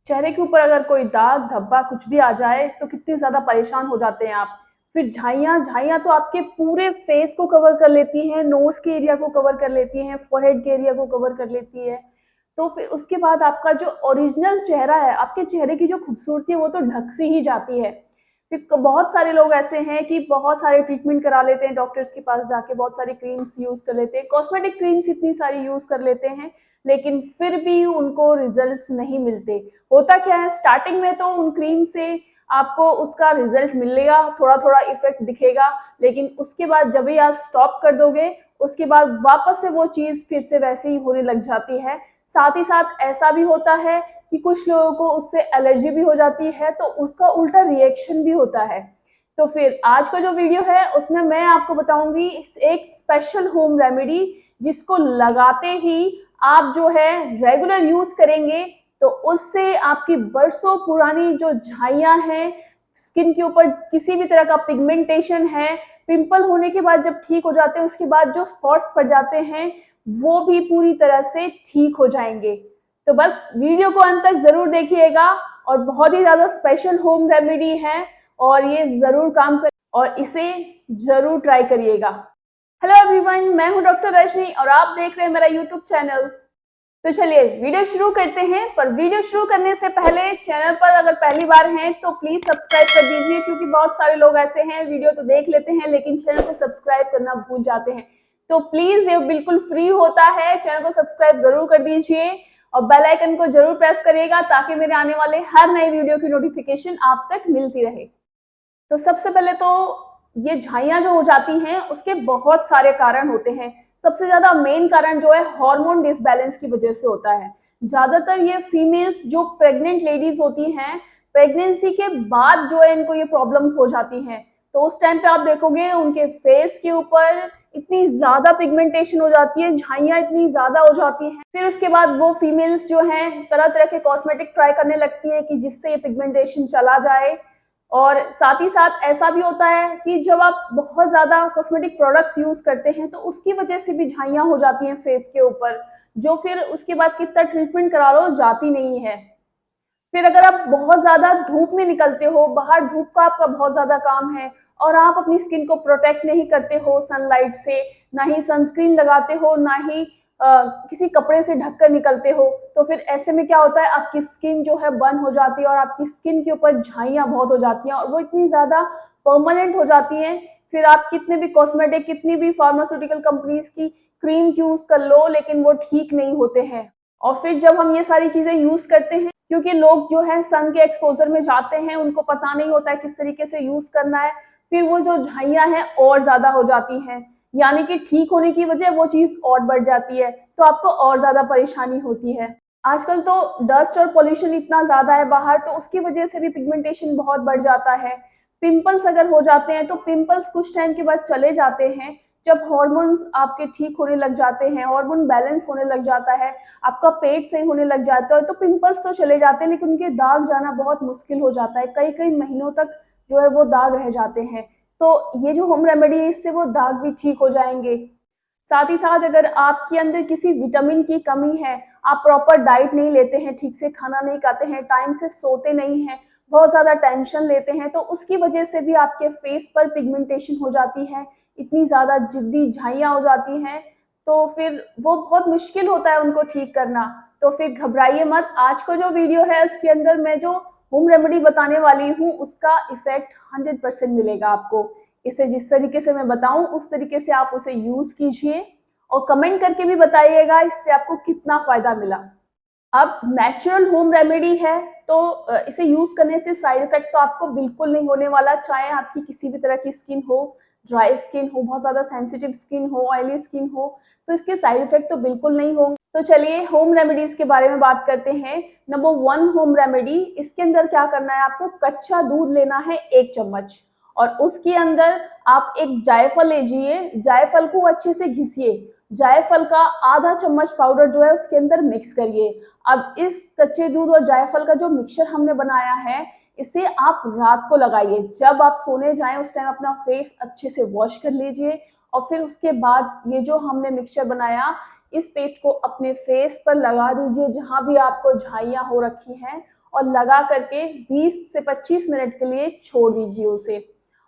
चेहरे के ऊपर अगर कोई दाग धब्बा कुछ भी आ जाए तो कितने ज़्यादा परेशान हो जाते हैं आप। फिर झाइयाँ झाइयाँ तो आपके पूरे फेस को कवर कर लेती हैं, नोज़ के एरिया को कवर कर लेती हैं, फोरहेड के एरिया को कवर कर लेती है। तो फिर उसके बाद आपका जो ओरिजिनल चेहरा है, आपके चेहरे की जो खूबसूरती है वो तो ढक सी ही जाती है। फिर बहुत सारे लोग ऐसे हैं कि बहुत सारे ट्रीटमेंट करा लेते हैं डॉक्टर्स के पास जाके, बहुत सारी क्रीम्स यूज़ कर लेते हैं, कॉस्मेटिक क्रीम्स इतनी सारी यूज़ कर लेते हैं, लेकिन फिर भी उनको रिजल्ट्स नहीं मिलते। होता क्या है, स्टार्टिंग में तो उन क्रीम से आपको उसका रिजल्ट मिलेगा, थोड़ा-थोड़ा इफ़ेक्ट दिखेगा, लेकिन उसके बाद जब भी आप स्टॉप कर दोगे, उसके बाद वापस से वो चीज़ फिर से वैसे ही होने लग जाती है। साथ ही साथ ऐसा भी होता है कि कुछ लोगों को उससे एलर्जी भी हो जाती है, तो उसका उल्टा रिएक्शन भी होता है। तो फिर आज का जो वीडियो है उसमें मैं आपको बताऊँगी एक स्पेशल होम रेमेडी, जिसको लगाते ही आप जो है रेगुलर यूज़ करेंगे तो उससे आपकी बरसों पुरानी जो झाइयाँ हैं, स्किन के ऊपर किसी भी तरह का पिगमेंटेशन है, पिंपल होने के बाद जब ठीक हो जाते हैं, उसके बाद जो स्पॉट्स पड़ जाते हैं, वो भी पूरी तरह से ठीक हो जाएँगे। तो बस वीडियो को अंत तक ज़रूर देखिएगा, और बहुत ही ज़्यादा स्पेशल होम रेमेडी है और ये ज़रूर काम कर और इसे ज़रूर ट्राई करिएगा। हेलो एवरीवन, मैं हूँ डॉक्टर रजनी और आप देख रहे हैं मेरा यूट्यूब चैनल। तो चलिए वीडियो शुरू करते हैं, पर वीडियो शुरू करने से पहले चैनल पर अगर पहली बार हैं तो प्लीज सब्सक्राइब कर दीजिए, क्योंकि बहुत सारे लोग ऐसे हैं वीडियो तो देख लेते हैं लेकिन चैनल को सब्सक्राइब करना भूल जाते हैं। तो प्लीज ये बिल्कुल फ्री होता है, चैनल को सब्सक्राइब जरूर कर दीजिए और बेल आइकन को जरूर प्रेस करिएगा ताकि मेरे आने वाले हर नए वीडियो की नोटिफिकेशन आप तक मिलती रहे। तो सबसे पहले तो ये झाइयाँ जो हो जाती हैं उसके बहुत सारे कारण होते हैं। सबसे ज्यादा मेन कारण जो है हार्मोन डिसबैलेंस की वजह से होता है। ज्यादातर ये फीमेल्स जो प्रेग्नेंट लेडीज होती हैं, प्रेगनेंसी के बाद जो है इनको ये प्रॉब्लम्स हो जाती हैं। तो उस टाइम पे आप देखोगे उनके फेस के ऊपर इतनी ज्यादा पिगमेंटेशन हो जाती है, झाइयाँ इतनी ज्यादा हो जाती हैं। फिर उसके बाद वो फीमेल्स जो हैं तरह तरह के कॉस्मेटिक ट्राई करने लगती है कि जिससे ये पिगमेंटेशन चला जाए। और साथ ही साथ ऐसा भी होता है कि जब आप बहुत ज़्यादा कॉस्मेटिक प्रोडक्ट्स यूज़ करते हैं तो उसकी वजह से भी झाइयाँ हो जाती हैं फेस के ऊपर, जो फिर उसके बाद कितना ट्रीटमेंट करा लो जाती नहीं है। फिर अगर आप बहुत ज़्यादा धूप में निकलते हो, बाहर धूप का आपका बहुत ज़्यादा काम है और आप अपनी स्किन को प्रोटेक्ट नहीं करते हो सनलाइट से, ना ही सनस्क्रीन लगाते हो, ना ही किसी कपड़े से ढक कर निकलते हो, तो फिर ऐसे में क्या होता है, आपकी स्किन जो है बर्न हो जाती है और आपकी स्किन के ऊपर झाइयाँ बहुत हो जाती हैं और वो इतनी ज़्यादा परमानेंट हो जाती हैं। फिर आप कितने भी कॉस्मेटिक, कितनी भी फार्मास्यूटिकल कंपनीज की क्रीम्स यूज़ कर लो, लेकिन वो ठीक नहीं होते हैं। और फिर जब हम ये सारी चीज़ें यूज़ करते हैं, क्योंकि लोग जो है सन के एक्सपोजर में जाते हैं, उनको पता नहीं होता है किस तरीके से यूज़ करना है, फिर वो जो झाइयाँ हैं और ज़्यादा हो जाती हैं। यानी कि ठीक होने की वजह वो चीज़ और बढ़ जाती है, तो आपको और ज़्यादा परेशानी होती है। आजकल तो डस्ट और पॉल्यूशन इतना ज़्यादा है बाहर, तो उसकी वजह से भी पिगमेंटेशन बहुत बढ़ जाता है। पिंपल्स अगर हो जाते हैं तो पिंपल्स कुछ टाइम के बाद चले जाते हैं, जब हॉर्मोन्स आपके ठीक होने लग जाते हैं, हार्मोन बैलेंस होने लग जाता है, आपका पेट सही होने लग जाता है, तो पिंपल्स तो चले जाते हैं लेकिन उनके दाग जाना बहुत मुश्किल हो जाता है। कई कई महीनों तक जो है वो दाग रह जाते हैं। तो ये जो होम रेमेडी है इससे वो दाग भी ठीक हो जाएंगे। साथ ही साथ अगर आपके अंदर किसी विटामिन की कमी है, आप प्रॉपर डाइट नहीं लेते हैं, ठीक से खाना नहीं खाते हैं, टाइम से सोते नहीं हैं, बहुत ज़्यादा टेंशन लेते हैं, तो उसकी वजह से भी आपके फेस पर पिगमेंटेशन हो जाती है, इतनी ज़्यादा जिद्दी झाइयाँ हो जाती हैं, तो फिर वो बहुत मुश्किल होता है उनको ठीक करना। तो फिर घबराइए मत, आज का जो वीडियो है उसके अंदर मैं जो होम रेमेडी बताने वाली हूँ उसका इफेक्ट 100% मिलेगा आपको। इसे जिस तरीके से मैं बताऊं उस तरीके से आप उसे यूज कीजिए और कमेंट करके भी बताइएगा इससे आपको कितना फायदा मिला। अब नेचुरल होम रेमेडी है तो इसे यूज करने से साइड इफेक्ट तो आपको बिल्कुल नहीं होने वाला, चाहे आपकी किसी भी तरह की स्किन हो, ड्राई स्किन हो, बहुत ज्यादा सेंसिटिव स्किन हो, ऑयली स्किन हो, तो इसके साइड इफेक्ट तो बिल्कुल नहीं होंगे। तो चलिए होम रेमेडीज के बारे में बात करते हैं। नंबर 1 होम रेमेडी, इसके अंदर क्या करना है, आपको कच्चा दूध लेना है 1 चम्मच और उसके अंदर आप एक जायफल लीजिए, जायफल को अच्छे से घिसिए, जायफल का आधा चम्मच पाउडर जो है उसके अंदर मिक्स करिए। अब इस कच्चे दूध और जायफल का जो मिक्सचर हमने बनाया है इसे आप रात को लगाइए, जब आप सोने जाएं उस टाइम अपना फेस अच्छे से वॉश कर लीजिए और फिर उसके बाद ये जो हमने मिक्सचर बनाया इस पेस्ट को अपने फेस पर लगा दीजिए जहां भी आपको झाइयां हो रखी हैं और लगा करके 20 से 25 मिनट के लिए छोड़ दीजिए उसे।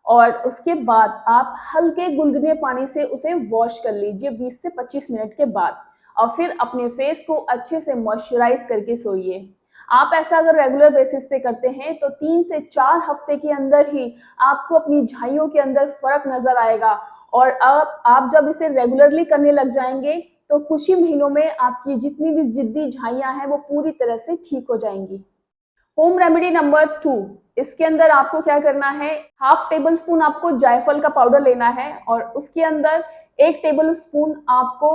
और उसके बाद आप हल्के गुनगुने पानी से उसे वॉश कर लीजिए 20 से 25 मिनट के बाद, और फिर अपने फेस को अच्छे से मॉइस्चराइज करके सोइए। आप ऐसा अगर रेगुलर बेसिस पे करते हैं तो 3 से 4 हफ्ते के अंदर ही आपको अपनी झाइयों के अंदर फर्क नजर आएगा। और आप जब इसे रेगुलरली करने लग जाएंगे तो कुछ ही महीनों में आपकी जितनी भी जिद्दी झाइयां हैं वो पूरी तरह से ठीक हो जाएंगी। होम रेमेडी नंबर 2, इसके अंदर आपको क्या करना है, हाफ टेबल स्पून आपको जायफल का पाउडर लेना है और उसके अंदर 1 टेबल स्पून आपको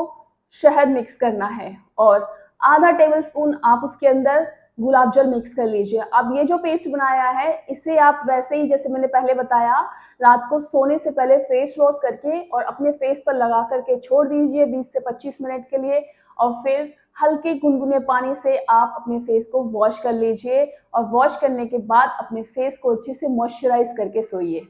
शहद मिक्स करना है और आधा टेबल स्पून आप उसके अंदर गुलाब जल मिक्स कर लीजिए। अब ये जो पेस्ट बनाया है इसे आप वैसे ही जैसे मैंने पहले बताया, रात को सोने से पहले फेस वॉश करके और अपने फेस पर लगा करके छोड़ दीजिए 20 से 25 मिनट के लिए, और फिर हल्के गुनगुने पानी से आप अपने फेस को वॉश कर लीजिए और वॉश करने के बाद अपने फेस को अच्छे से मॉइस्चराइज करके सोइए।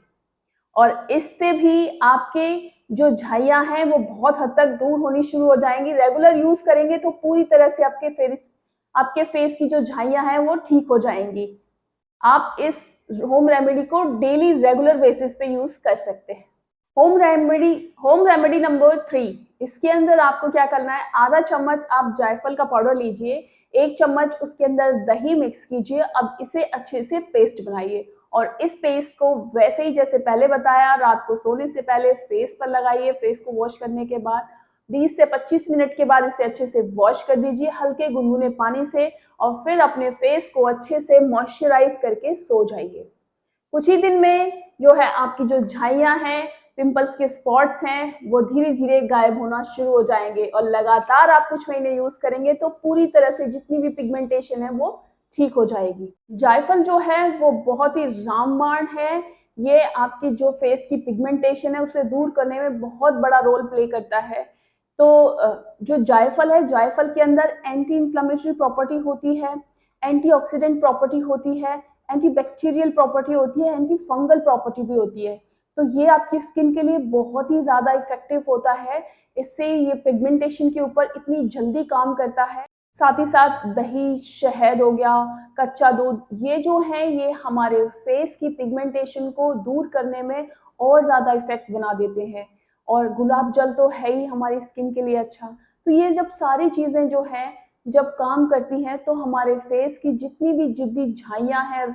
और इससे भी आपके जो झाइयां हैं वो बहुत हद तक दूर होनी शुरू हो जाएंगी। रेगुलर यूज करेंगे तो पूरी तरह से आपके फेस की जो झाइयां हैं वो ठीक हो जाएंगी। आप इस होम रेमेडी को डेली रेगुलर बेसिस पे यूज कर सकते हैं। होम रेमेडी नंबर 3, इसके अंदर आपको क्या करना है, आधा चम्मच आप जायफल का पाउडर लीजिए, 1 चम्मच उसके अंदर दही मिक्स कीजिए। अब इसे अच्छे से पेस्ट बनाइए और इस पेस्ट को वैसे ही जैसे पहले बताया, रात को सोने से पहले फेस पर लगाइए। फेस को वॉश करने के बाद 20 से 25 मिनट के बाद इसे अच्छे से वॉश कर दीजिए हल्के गुनगुने पानी से, और फिर अपने फेस को अच्छे से मॉइस्चराइज करके सो जाइए। कुछ ही दिन में जो है आपकी जो झाइयां हैं, पिंपल्स के स्पॉट्स हैं, वो धीरे धीरे गायब होना शुरू हो जाएंगे और लगातार आप कुछ महीने यूज करेंगे तो पूरी तरह से जितनी भी पिगमेंटेशन है वो ठीक हो जाएगी। जायफल जो है वो बहुत ही रामबाण है, ये आपकी जो फेस की पिगमेंटेशन है उसे दूर करने में बहुत बड़ा रोल प्ले करता है। तो जो जायफल है, जायफल के अंदर एंटी इंफ्लेमेटरी प्रॉपर्टी होती है, एंटीऑक्सीडेंट प्रॉपर्टी होती है, एंटीबैक्टीरियल प्रॉपर्टी होती है, एंटी फंगल प्रॉपर्टी भी होती है। तो ये आपकी स्किन के लिए बहुत ही ज्यादा इफेक्टिव होता है। इससे ये पिगमेंटेशन के ऊपर इतनी जल्दी काम करता है। साथ ही साथ दही, शहद हो गया, कच्चा दूध, ये जो है ये हमारे फेस की पिगमेंटेशन को दूर करने में और ज्यादा इफेक्ट बना देते हैं। और गुलाब जल तो है ही हमारी स्किन के लिए अच्छा। तो ये जब सारी चीजें जो है जब काम करती हैं तो हमारे फेस की जितनी भी जिद्दी झाइयां हैं,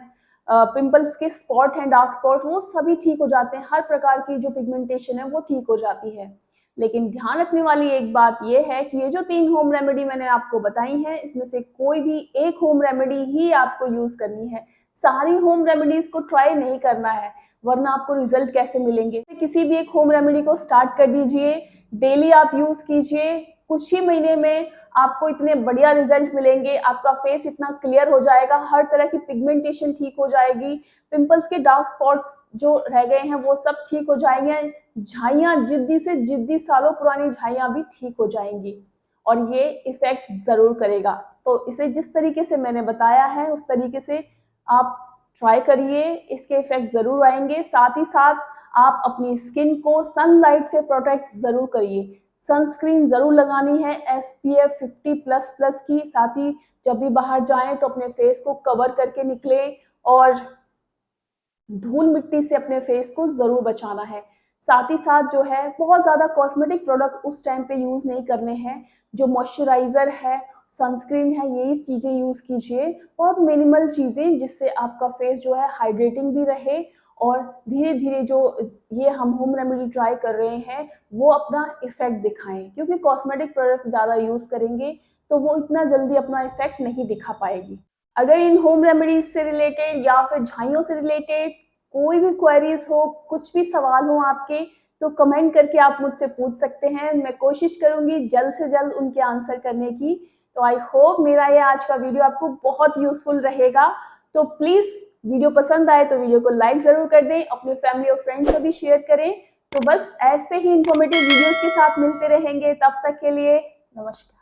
पिंपल्स के स्पॉट हैं, डार्क स्पॉट, वो सभी ठीक हो जाते हैं। हर प्रकार की जो पिगमेंटेशन है वो ठीक हो जाती है। लेकिन ध्यान रखने वाली एक बात यह है कि ये जो 3 होम रेमेडी मैंने आपको बताई हैं, इसमें से कोई भी एक होम रेमेडी ही आपको यूज करनी है। सारी होम रेमेडीज को ट्राई नहीं करना है, वरना आपको रिजल्ट कैसे मिलेंगे। किसी भी एक होम रेमेडी को स्टार्ट कर दीजिए, डेली आप यूज कीजिए, कुछ ही महीने में आपको इतने बढ़िया रिजल्ट मिलेंगे, आपका फेस इतना क्लियर हो जाएगा, हर तरह की पिगमेंटेशन ठीक हो जाएगी, पिंपल्स के डार्क स्पॉट्स जो रह गए हैं वो सब ठीक हो जाएंगे, झाइयां जिद्दी से जिद्दी सालों पुरानी झाइयां भी ठीक हो जाएंगी और ये इफेक्ट जरूर करेगा। तो इसे जिस तरीके से मैंने बताया है उस तरीके से आप ट्राई करिए, इसके इफेक्ट जरूर आएंगे। साथ ही साथ आप अपनी स्किन को सनलाइट से प्रोटेक्ट जरूर करिए। सनस्क्रीन जरूर लगानी है SPF 50++ की। साथ ही जब भी बाहर जाएं तो अपने फेस को कवर करके निकले और धूल मिट्टी से अपने फेस को जरूर बचाना है। साथ ही साथ जो है बहुत ज्यादा कॉस्मेटिक प्रोडक्ट उस टाइम पे यूज नहीं करने हैं। जो मॉइस्चराइजर है, सनस्क्रीन है, यही चीजें यूज कीजिए, बहुत मिनिमल चीजें, जिससे आपका फेस जो है हाइड्रेटिंग भी रहे और धीरे धीरे जो ये हम होम रेमेडी ट्राई कर रहे हैं वो अपना इफेक्ट दिखाएं। क्योंकि कॉस्मेटिक प्रोडक्ट ज्यादा यूज करेंगे तो वो इतना जल्दी अपना इफेक्ट नहीं दिखा पाएगी। अगर इन होम रेमेडीज से रिलेटेड या फिर झाइयों से रिलेटेड कोई भी क्वेरीज हो, कुछ भी सवाल हो आपके, तो कमेंट करके आप मुझसे पूछ सकते हैं। मैं कोशिश करूंगी जल्द से जल्द उनके आंसर करने की। तो आई होप मेरा ये आज का वीडियो आपको बहुत यूजफुल रहेगा। तो प्लीज वीडियो पसंद आए तो वीडियो को लाइक जरूर कर दें, अपने फैमिली और फ्रेंड्स को भी शेयर करें। तो बस ऐसे ही इंफॉर्मेटिव वीडियोस के साथ मिलते रहेंगे, तब तक के लिए नमस्कार।